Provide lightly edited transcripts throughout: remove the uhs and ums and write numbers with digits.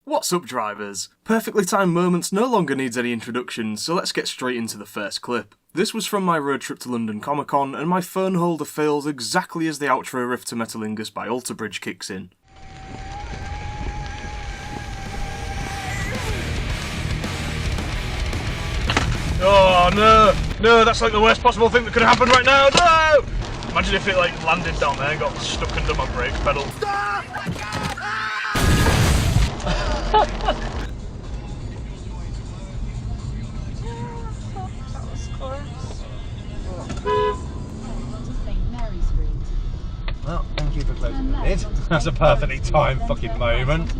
What's up, drivers? Perfectly Timed Moments no longer needs any introduction, so let's get straight into the first clip. This was from my road trip to London Comic Con, and my phone holder fails exactly as the outro riff to Metalingus by Alter Bridge kicks in. Oh no! No, that's like the worst possible thing that could happen right now! No! Imagine if it like landed down there and got stuck under my brake pedal. Stop! Well, thank you for closing the lid. That's a perfectly timed fucking moment.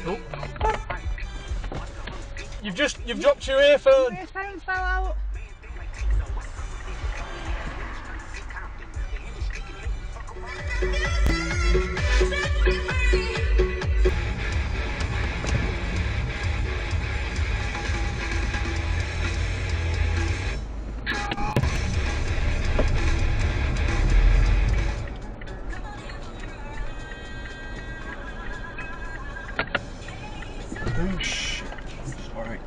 Oh. You've dropped your earphone. Earphone fell out. Oh shit. I'm sorry.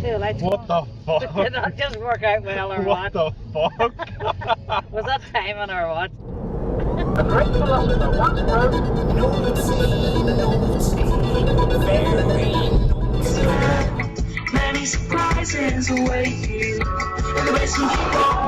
Too late. What the fuck? Did that just work out well or what? What the fuck? Was that timing or what? A great philosopher once wrote, very naughty. Many surprises await you in the way some people